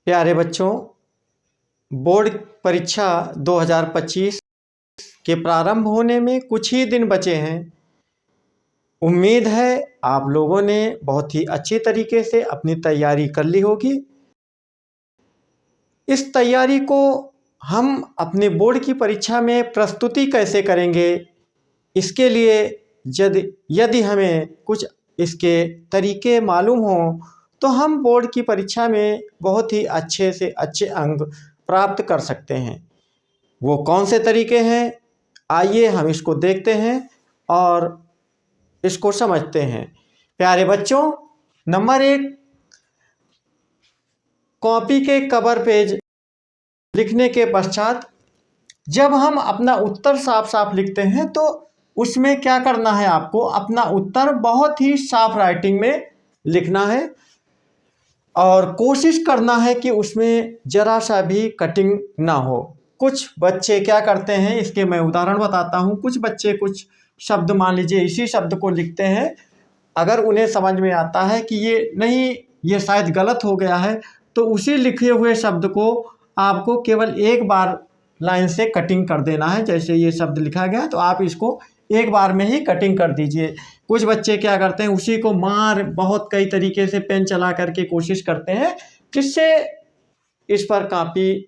प्यारे बच्चों, बोर्ड परीक्षा 2025 के प्रारंभ होने में कुछ ही दिन बचे हैं। उम्मीद है आप लोगों ने बहुत ही अच्छी तरीके से अपनी तैयारी कर ली होगी। इस तैयारी को हम अपने बोर्ड की परीक्षा में प्रस्तुति कैसे करेंगे, इसके लिए यदि हमें कुछ इसके तरीके मालूम हों तो हम बोर्ड की परीक्षा में बहुत ही अच्छे से अच्छे अंक प्राप्त कर सकते हैं। वो कौन से तरीके हैं, आइए हम इसको देखते हैं और इसको समझते हैं। प्यारे बच्चों, नंबर 1, कॉपी के कवर पेज लिखने के पश्चात जब हम अपना उत्तर साफ साफ लिखते हैं तो उसमें क्या करना है, आपको अपना उत्तर बहुत ही साफ राइटिंग में लिखना है और कोशिश करना है कि उसमें ज़रा सा भी कटिंग ना हो। कुछ बच्चे क्या करते हैं, इसके मैं उदाहरण बताता हूँ। कुछ बच्चे कुछ शब्द, मान लीजिए इसी शब्द को लिखते हैं, अगर उन्हें समझ में आता है कि ये नहीं, ये शायद गलत हो गया है, तो उसी लिखे हुए शब्द को आपको केवल एक बार लाइन से कटिंग कर देना है। जैसे ये शब्द लिखा गया तो आप इसको एक बार में ही कटिंग कर दीजिए। कुछ बच्चे क्या करते हैं, उसी को बहुत कई तरीके से पेन चला करके कोशिश करते हैं, जिससे इस पर काफ़ी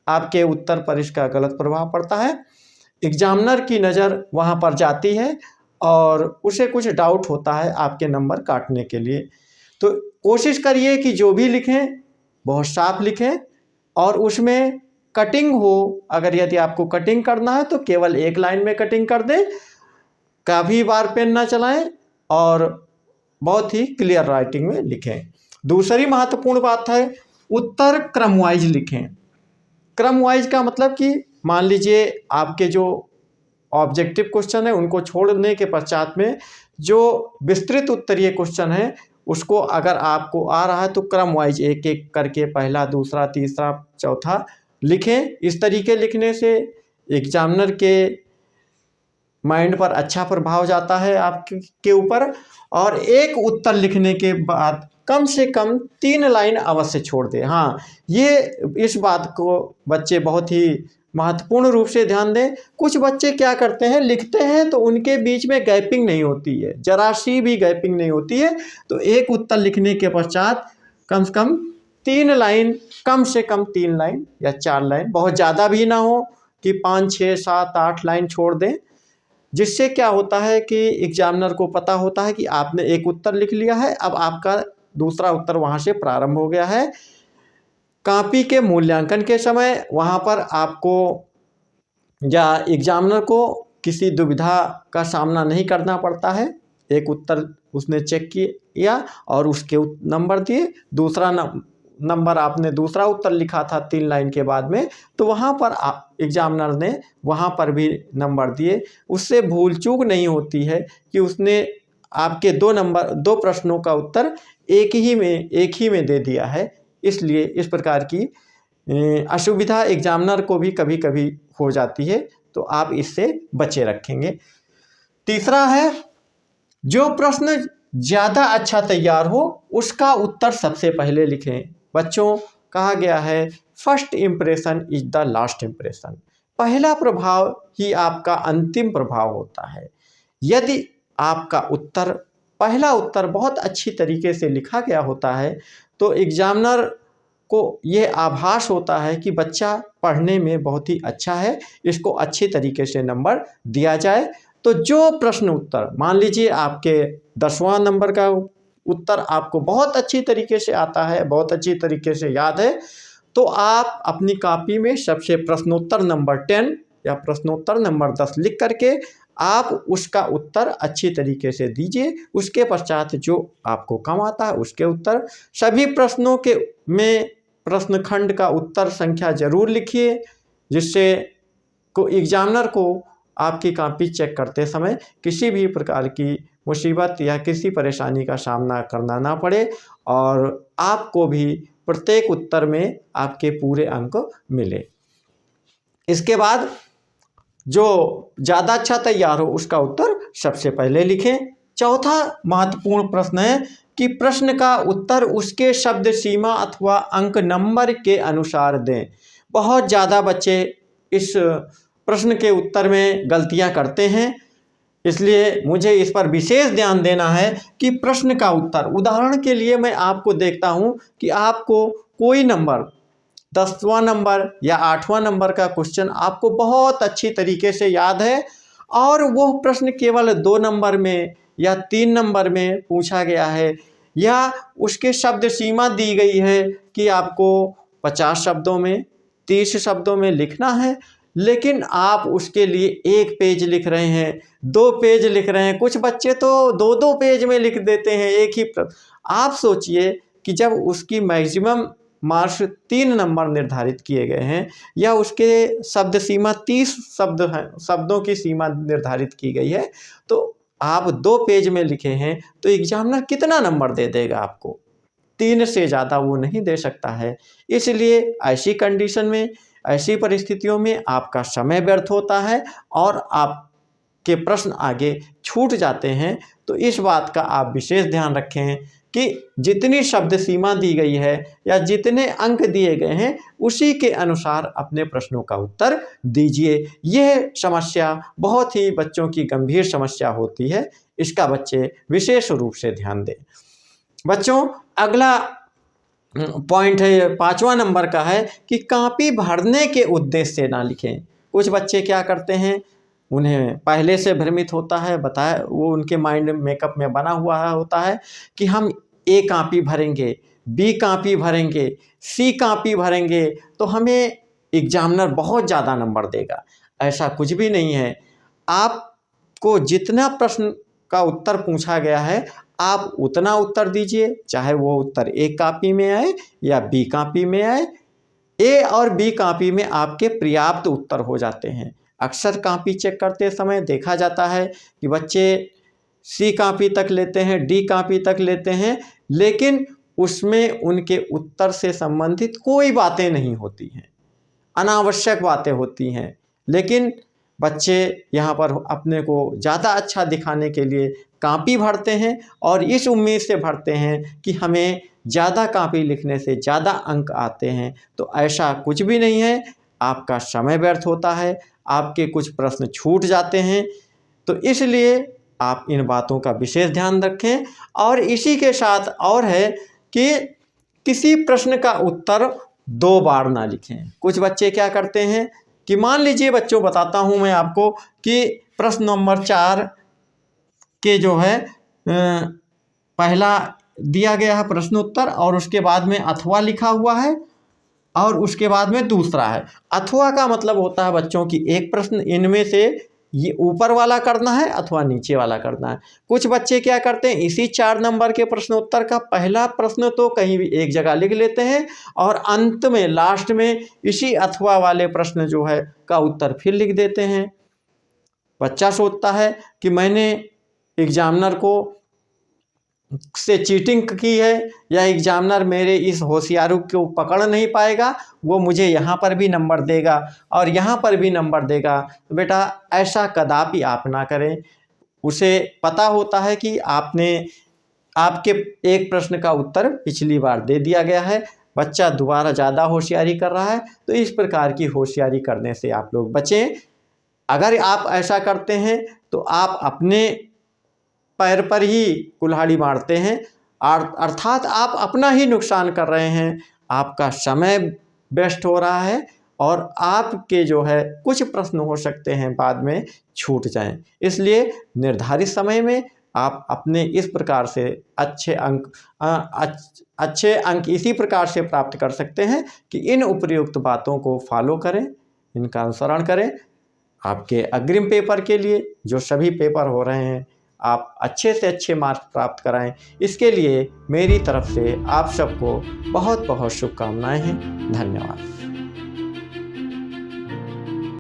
आपके उत्तर पर इसका गलत प्रभाव पड़ता है। एग्जामिनर की नज़र वहाँ पर जाती है और उसे कुछ डाउट होता है आपके नंबर काटने के लिए। तो कोशिश करिए कि जो भी लिखें बहुत साफ लिखें और उसमें कटिंग हो। अगर यदि आपको कटिंग करना है तो केवल एक लाइन में कटिंग कर दें, काफ़ी बार पेन ना चलाएं और बहुत ही क्लियर राइटिंग में लिखें। दूसरी महत्वपूर्ण बात है, उत्तर क्रम वाइज लिखें। क्रम वाइज का मतलब कि मान लीजिए आपके जो ऑब्जेक्टिव क्वेश्चन है उनको छोड़ने के पश्चात में जो विस्तृत उत्तरीय क्वेश्चन है उसको अगर आपको आ रहा है तो क्रम वाइज एक एक करके पहला, दूसरा, तीसरा, चौथा लिखें। इस तरीके लिखने से एग्जामिनर के माइंड पर अच्छा प्रभाव जाता है आपके ऊपर। और एक उत्तर लिखने के बाद कम से कम 3 लाइन अवश्य छोड़ दें। हाँ, ये इस बात को बच्चे बहुत ही महत्वपूर्ण रूप से ध्यान दें। कुछ बच्चे क्या करते हैं, लिखते हैं तो उनके बीच में गैपिंग नहीं होती है, जरा सी भी गैपिंग नहीं होती है। तो एक उत्तर लिखने के पश्चात कम से कम 3 लाइन, कम से कम 3 लाइन या 4 लाइन, बहुत ज़्यादा भी ना हो कि 5, 6, 7, 8 लाइन छोड़ दें। जिससे क्या होता है कि एग्जामिनर को पता होता है कि आपने एक उत्तर लिख लिया है, अब आपका दूसरा उत्तर वहाँ से प्रारंभ हो गया है। कॉपी के मूल्यांकन के समय वहाँ पर आपको या एग्जामिनर को किसी दुविधा का सामना नहीं करना पड़ता है। एक उत्तर उसने चेक किया और उसके नंबर दिए, दूसरा नंबर आपने दूसरा उत्तर लिखा था 3 लाइन के बाद में, तो वहाँ पर एग्जामिनर ने वहाँ पर भी नंबर दिए। उससे भूल चूक नहीं होती है कि उसने आपके 2 प्रश्नों का उत्तर एक ही में दे दिया है। इसलिए इस प्रकार की असुविधा एग्जामिनर को भी कभी कभी हो जाती है, तो आप इससे बचे रखेंगे। तीसरा है, जो प्रश्न ज़्यादा अच्छा तैयार हो उसका उत्तर सबसे पहले लिखें। बच्चों, कहा गया है first impression is the last impression. पहला प्रभाव ही आपका अंतिम प्रभाव होता है। यदि आपका पहला उत्तर बहुत अच्छी तरीके से लिखा गया होता है तो एग्जामिनर को ये आभास होता है कि बच्चा पढ़ने में बहुत ही अच्छा है, इसको अच्छी तरीके से नंबर दिया जाए। तो जो प्रश्न उत्तर, मान लीजिए आपके 10वां नंबर का उत्तर आपको बहुत अच्छी तरीके से आता है, बहुत अच्छी तरीके से याद है, तो आप अपनी कॉपी में सबसे प्रश्नोत्तर नंबर 10 या प्रश्नोत्तर नंबर 10 लिख करके आप उसका उत्तर अच्छी तरीके से दीजिए। उसके पश्चात जो आपको कम आता है उसके उत्तर, सभी प्रश्नों के में प्रश्न खंड का उत्तर संख्या जरूर लिखिए, जिससे को एग्जामिनर को आपकी कॉपी चेक करते समय किसी भी प्रकार की मुसीबत या किसी परेशानी का सामना करना ना पड़े और आपको भी प्रत्येक उत्तर में आपके पूरे अंक मिले। इसके बाद जो ज़्यादा अच्छा तैयार हो उसका उत्तर सबसे पहले लिखें। चौथा महत्वपूर्ण प्रश्न है कि प्रश्न का उत्तर उसके शब्द सीमा अथवा अंक नंबर के अनुसार दें। बहुत ज़्यादा बच्चे इस प्रश्न के उत्तर में गलतियां करते हैं, इसलिए मुझे इस पर विशेष ध्यान देना है कि प्रश्न का उत्तर, उदाहरण के लिए मैं आपको देखता हूँ कि आपको कोई नंबर 10वां नंबर या 8वां नंबर का क्वेश्चन आपको बहुत अच्छी तरीके से याद है और वो प्रश्न केवल 2 नंबर में या 3 नंबर में पूछा गया है, या उसके शब्द सीमा दी गई है कि आपको 50 शब्दों में, 30 शब्दों में लिखना है, लेकिन आप उसके लिए 1 पेज लिख रहे हैं, 2 पेज लिख रहे हैं। कुछ बच्चे तो 2-2 पेज में लिख देते हैं एक ही प्रश्न। आप सोचिए कि जब उसकी मैक्सिमम मार्क्स 3 नंबर निर्धारित किए गए हैं या उसके शब्द सीमा 30 शब्दों की सीमा निर्धारित की गई है, तो आप 2 पेज में लिखे हैं तो एग्जामिनर कितना नंबर दे देगा आपको? 3 से ज़्यादा वो नहीं दे सकता है। इसलिए ऐसी कंडीशन में, ऐसी परिस्थितियों में आपका समय व्यर्थ होता है और आपके प्रश्न आगे छूट जाते हैं। तो इस बात का आप विशेष ध्यान रखें कि जितनी शब्द सीमा दी गई है या जितने अंक दिए गए हैं उसी के अनुसार अपने प्रश्नों का उत्तर दीजिए। यह समस्या बहुत ही बच्चों की गंभीर समस्या होती है, इसका बच्चे विशेष रूप से ध्यान दें। बच्चों, अगला पॉइंट है 5वां नंबर का है कि कॉपी भरने के उद्देश्य से ना लिखें। कुछ बच्चे क्या करते हैं, उन्हें पहले से भ्रमित होता है, बताया वो उनके माइंड मेकअप में बना हुआ होता है कि हम ए कॉपी भरेंगे, बी कॉपी भरेंगे, सी कॉपी भरेंगे तो हमें एग्जामिनर बहुत ज़्यादा नंबर देगा। ऐसा कुछ भी नहीं है। आपको जितना प्रश्न का उत्तर पूछा गया है आप उतना उत्तर दीजिए, चाहे वो उत्तर ए कॉपी में आए या बी कॉपी में आए। ए और बी कॉपी में आपके पर्याप्त उत्तर हो जाते हैं। अक्सर कॉपी चेक करते समय देखा जाता है कि बच्चे सी कॉपी तक लेते हैं, डी कॉपी तक लेते हैं, लेकिन उसमें उनके उत्तर से संबंधित कोई बातें नहीं होती हैं, अनावश्यक बातें होती हैं। लेकिन बच्चे यहाँ पर अपने को ज़्यादा अच्छा दिखाने के लिए कॉपी भरते हैं और इस उम्मीद से भरते हैं कि हमें ज़्यादा कॉपी लिखने से ज़्यादा अंक आते हैं। तो ऐसा कुछ भी नहीं है, आपका समय व्यर्थ होता है, आपके कुछ प्रश्न छूट जाते हैं। तो इसलिए आप इन बातों का विशेष ध्यान रखें। और इसी के साथ और है कि किसी प्रश्न का उत्तर 2 बार ना लिखें। कुछ बच्चे क्या करते हैं कि मान लीजिए बच्चों, बताता हूँ मैं आपको कि प्रश्न नंबर 4 के जो है पहला दिया गया है प्रश्न उत्तर और उसके बाद में अथवा लिखा हुआ है और उसके बाद में दूसरा है। अथवा का मतलब होता है बच्चों की एक प्रश्न इनमें से ये ऊपर वाला करना है अथवा नीचे वाला करना है। कुछ बच्चे क्या करते हैं, इसी 4 नंबर के प्रश्न उत्तर का पहला प्रश्न तो कहीं भी एक जगह लिख लेते हैं और अंत में लास्ट में इसी अथवा वाले प्रश्न जो है का उत्तर फिर लिख देते हैं। बच्चा सोचता है कि मैंने एग्जामिनर को से चीटिंग की है या एग्जामिनर मेरे इस होशियारी को पकड़ नहीं पाएगा, वो मुझे यहाँ पर भी नंबर देगा और यहाँ पर भी नंबर देगा। तो बेटा ऐसा कदापि आप ना करें। उसे पता होता है कि आपके एक प्रश्न का उत्तर पिछली बार दे दिया गया है, बच्चा दोबारा ज़्यादा होशियारी कर रहा है, तो इस प्रकार की होशियारी करने से आप लोग बचें। अगर आप ऐसा करते हैं तो आप अपने पैर पर ही कुल्हाड़ी मारते हैं, अर्थात आप अपना ही नुकसान कर रहे हैं। आपका समय वेस्ट हो रहा है और आपके जो है कुछ प्रश्न हो सकते हैं बाद में छूट जाएं। इसलिए निर्धारित समय में आप अपने इस प्रकार से अच्छे अंक इसी प्रकार से प्राप्त कर सकते हैं कि इन उपयुक्त बातों को फॉलो करें, इनका अनुसरण करें। आपके अग्रिम पेपर के लिए जो सभी पेपर हो रहे हैं आप अच्छे से अच्छे मार्क्स प्राप्त कराएं। इसके लिए मेरी तरफ से आप सबको बहुत बहुत शुभकामनाएं हैं। धन्यवाद।